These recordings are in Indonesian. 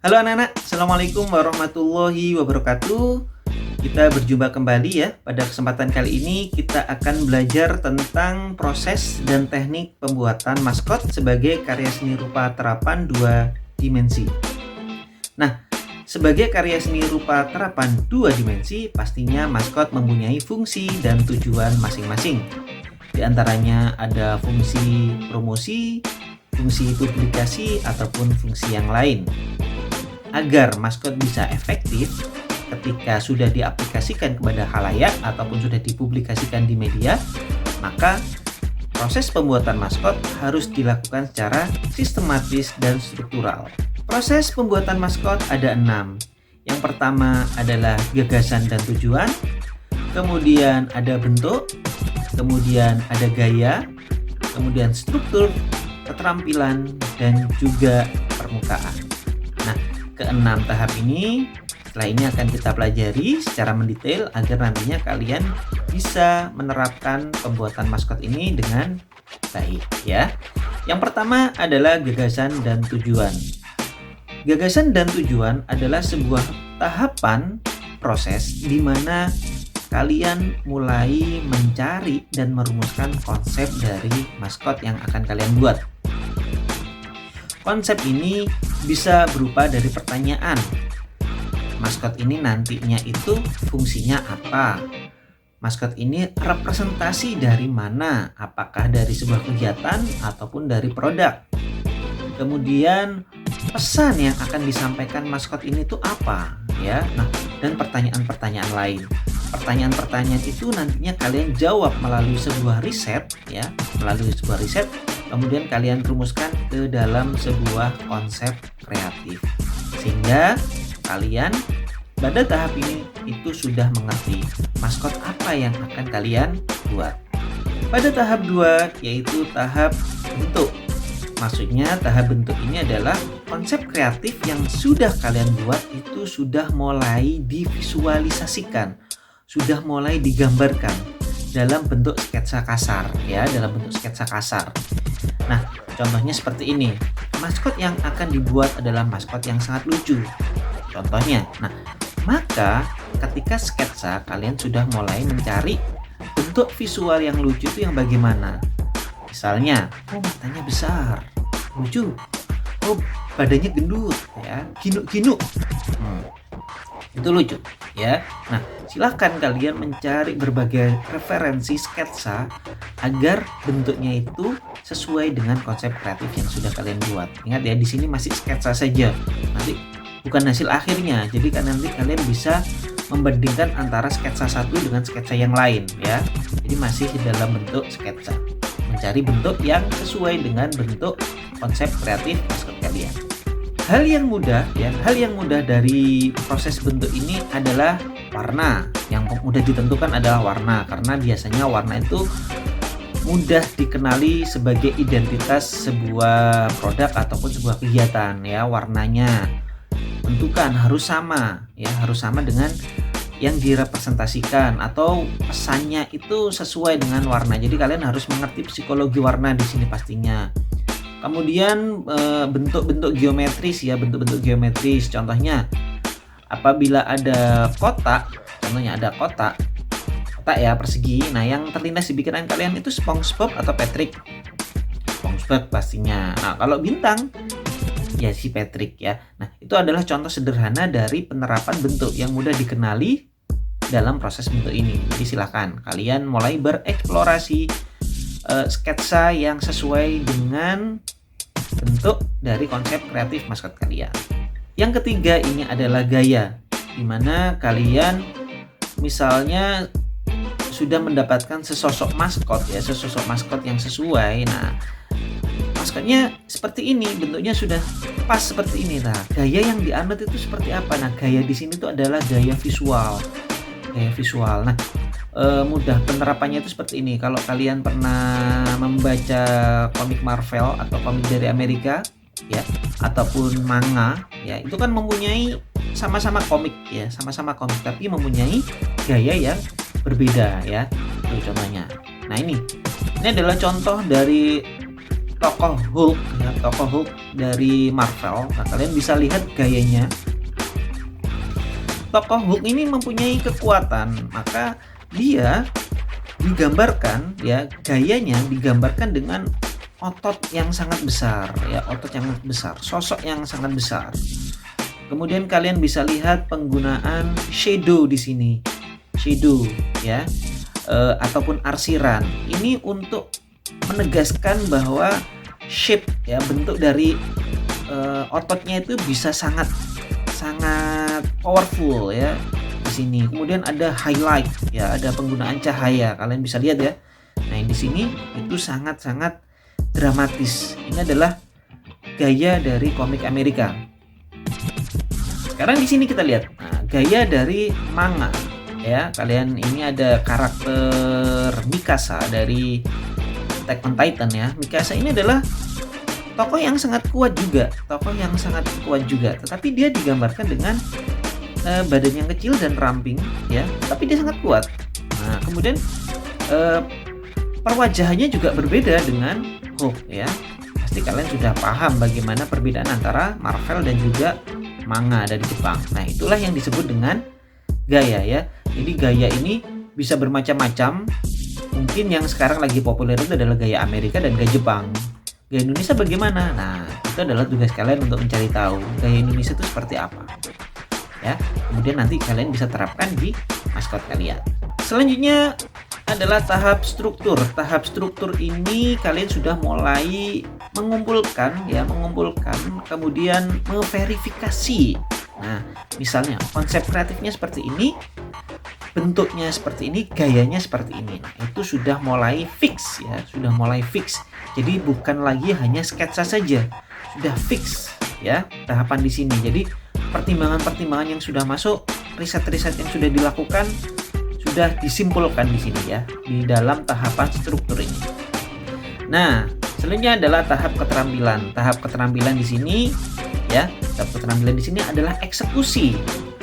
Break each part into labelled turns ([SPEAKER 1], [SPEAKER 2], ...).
[SPEAKER 1] Halo anak-anak, Assalamualaikum warahmatullahi wabarakatuh. Kita berjumpa kembali ya. Pada kesempatan kali ini kita akan belajar tentang proses dan teknik pembuatan maskot sebagai karya seni rupa terapan 2 dimensi. Nah, sebagai karya seni rupa terapan 2 dimensi, pastinya maskot mempunyai fungsi dan tujuan masing-masing. Di antaranya ada fungsi promosi, fungsi publikasi, ataupun fungsi yang lain. Agar maskot bisa efektif ketika sudah diaplikasikan kepada khalayak ataupun sudah dipublikasikan di media, maka proses pembuatan maskot harus dilakukan secara sistematis dan struktural. Proses pembuatan maskot ada 6. Yang pertama adalah gagasan dan tujuan, kemudian ada bentuk, kemudian ada gaya, kemudian struktur, keterampilan, dan juga permukaan. Nah, keenam tahap ini setelah ini akan kita pelajari secara mendetail agar nantinya kalian bisa menerapkan pembuatan maskot ini dengan baik ya. Yang pertama adalah gagasan dan tujuan. Gagasan dan tujuan adalah sebuah tahapan proses di mana kalian mulai mencari dan merumuskan konsep dari maskot yang akan kalian buat. Konsep ini bisa berupa dari pertanyaan. Maskot ini nantinya itu fungsinya apa? Maskot ini representasi dari mana? Apakah dari sebuah kegiatan ataupun dari produk? Kemudian pesan yang akan disampaikan maskot ini tuh apa? Ya. Nah, dan pertanyaan-pertanyaan lain. Pertanyaan-pertanyaan itu nantinya kalian jawab melalui sebuah riset ya, kemudian kalian rumuskan ke dalam sebuah konsep kreatif sehingga kalian pada tahap ini itu sudah mengerti maskot apa yang akan kalian buat. Pada tahap 2 yaitu tahap bentuk. Maksudnya tahap bentuk ini adalah konsep kreatif yang sudah kalian buat itu sudah mulai divisualisasikan, sudah mulai digambarkan dalam bentuk sketsa kasar ya, Nah, contohnya seperti ini. Maskot yang akan dibuat adalah maskot yang sangat lucu. Contohnya. Nah, maka ketika sketsa kalian sudah mulai mencari bentuk visual yang lucu itu yang bagaimana. Misalnya, matanya besar, lucu. Badannya gendut ya, ginuk-ginuk. Itu lucu ya. Nah, silahkan kalian mencari berbagai referensi sketsa agar bentuknya itu sesuai dengan konsep kreatif yang sudah kalian buat. Ingat ya, di sini masih sketsa saja. Nanti bukan hasil akhirnya. Jadi kan nanti kalian bisa membandingkan antara sketsa satu dengan sketsa yang lain ya. Jadi masih dalam bentuk sketsa. Mencari bentuk yang sesuai dengan bentuk konsep kreatif maskot kalian. Hal yang mudah dari proses bentuk ini adalah warna. Yang mudah ditentukan adalah warna, karena biasanya warna itu mudah dikenali sebagai identitas sebuah produk ataupun sebuah kegiatan ya. Warnanya tentukan harus sama dengan yang direpresentasikan atau pesannya itu sesuai dengan warna. Jadi kalian harus mengerti psikologi warna di sini pastinya. Kemudian bentuk-bentuk geometris. Contohnya apabila ada kotak ya persegi. Nah, yang terlintas di pikiran kalian itu SpongeBob atau Patrick? SpongeBob pastinya. Nah, kalau bintang ya si Patrick ya. Nah, itu adalah contoh sederhana dari penerapan bentuk yang mudah dikenali dalam proses bentuk ini. Jadi silakan kalian mulai bereksplorasi sketsa yang sesuai dengan bentuk dari konsep kreatif maskot kalian. Yang ketiga ini adalah gaya, dimana kalian misalnya sudah mendapatkan sesosok maskot yang sesuai. Nah, maskotnya seperti ini, bentuknya sudah pas seperti ini. Nah, gaya yang dianut itu seperti apa? Nah, gaya di sini tuh adalah gaya visual. Nah, mudah penerapannya itu seperti ini. Kalau kalian pernah membaca komik Marvel atau komik dari Amerika ya, ataupun manga ya, itu kan mempunyai sama-sama komik tapi mempunyai gaya yang berbeda ya. Itu contohnya. Nah, ini adalah contoh dari tokoh Hulk ya, tokoh Hulk dari Marvel. Nah, kalian bisa lihat gayanya. Tokoh Hulk ini mempunyai kekuatan, maka dia digambarkan ya, gayanya digambarkan dengan otot yang sangat besar ya, otot yang besar, sosok yang sangat besar. Kemudian kalian bisa lihat penggunaan shadow di sini. Shadow ya, ataupun arsiran. Ini untuk menegaskan bahwa shape ya, bentuk dari ototnya itu bisa sangat powerful ya di sini. Kemudian ada highlight ya, ada penggunaan cahaya. Kalian bisa lihat ya. Nah, di sini itu sangat-sangat dramatis. Ini adalah gaya dari komik Amerika. Sekarang di sini kita lihat gaya dari manga ya. Kalian ini ada karakter Mikasa dari Attack on Titan ya. Mikasa ini adalah tokoh yang sangat kuat juga, tetapi dia digambarkan dengan badan yang kecil dan ramping ya, tapi dia sangat kuat. Nah, kemudian perwajahannya juga berbeda dengan Hulk ya. Pasti kalian sudah paham bagaimana perbedaan antara Marvel dan juga manga dari Jepang. Nah, itulah yang disebut dengan gaya ya. Jadi gaya ini bisa bermacam-macam. Mungkin yang sekarang lagi populer itu adalah gaya Amerika dan gaya Jepang. Gaya Indonesia bagaimana? Nah, itu adalah tugas kalian untuk mencari tahu gaya Indonesia itu seperti apa. Ya, kemudian nanti kalian bisa terapkan di maskot kalian. Selanjutnya adalah tahap struktur. Tahap struktur ini kalian sudah mulai mengumpulkan, kemudian memverifikasi. Nah, misalnya konsep kreatifnya seperti ini, bentuknya seperti ini, gayanya seperti ini. Nah, itu sudah mulai fix ya, Jadi bukan lagi hanya sketsa saja, sudah fix ya tahapan di sini. Jadi pertimbangan-pertimbangan yang sudah masuk, riset-riset yang sudah dilakukan sudah disimpulkan di sini ya, di dalam tahapan struktur ini. Nah, selanjutnya adalah tahap keterampilan. Tahap keterampilan di sini ya, adalah eksekusi.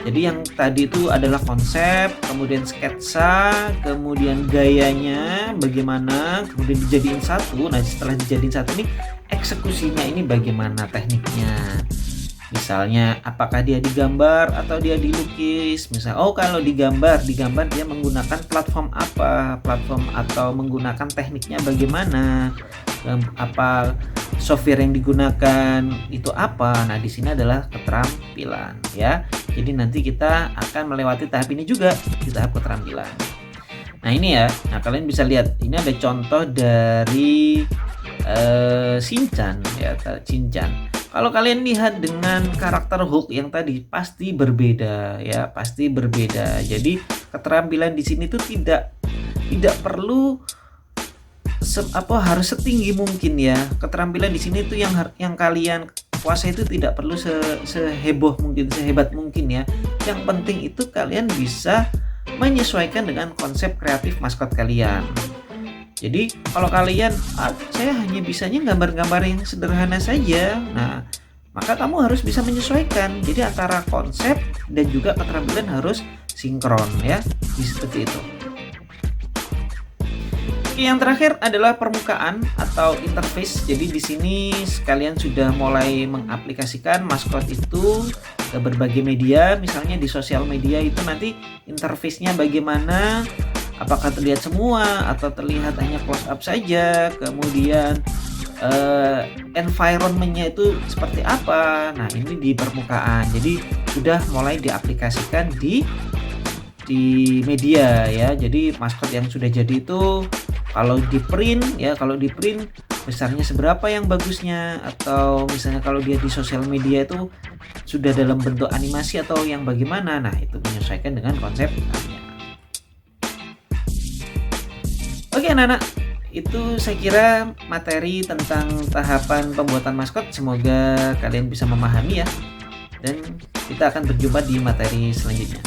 [SPEAKER 1] Jadi yang tadi itu adalah konsep, kemudian sketsa, kemudian gayanya bagaimana, kemudian dijadiin satu. Nah, setelah dijadiin satu nih, eksekusinya ini bagaimana tekniknya. Misalnya apakah dia digambar atau dia dilukis. Kalau digambar dia menggunakan platform apa, atau menggunakan tekniknya bagaimana, apa software yang digunakan itu apa. Nah, di sini adalah keterampilan ya. Jadi nanti kita akan melewati tahap ini juga di tahap keterampilan. Nah, ini ya. Nah, kalian bisa lihat ini ada contoh dari Shinchan ya, Shinchan. Kalau kalian lihat dengan karakter Hulk yang tadi pasti berbeda ya, Jadi keterampilan di sini tuh tidak perlu harus setinggi mungkin ya. Keterampilan di sini tuh yang kalian kuasai itu tidak perlu seheboh mungkin, sehebat mungkin ya. Yang penting itu kalian bisa menyesuaikan dengan konsep kreatif maskot kalian. Jadi kalau kalian saya hanya bisanya gambar-gambar yang sederhana saja. Nah, maka kamu harus bisa menyesuaikan. Jadi antara konsep dan juga keterampilan harus sinkron ya, seperti itu. Oke, yang terakhir adalah permukaan atau interface. Jadi di sini kalian sudah mulai mengaplikasikan maskot itu ke berbagai media. Misalnya di sosial media itu nanti interface-nya bagaimana? Apakah terlihat semua atau terlihat hanya close up saja? Kemudian environment-nya itu seperti apa? Nah, ini di permukaan. Jadi sudah mulai diaplikasikan di media ya. Jadi maskot yang sudah jadi itu kalau di print besarnya seberapa yang bagusnya, atau misalnya kalau dia di sosial media itu sudah dalam bentuk animasi atau yang bagaimana. Nah, itu menyesuaikan dengan konsep kalian. Oke anak-anak, itu saya kira materi tentang tahapan pembuatan maskot. Semoga kalian bisa memahami ya. Dan kita akan berjumpa di materi selanjutnya.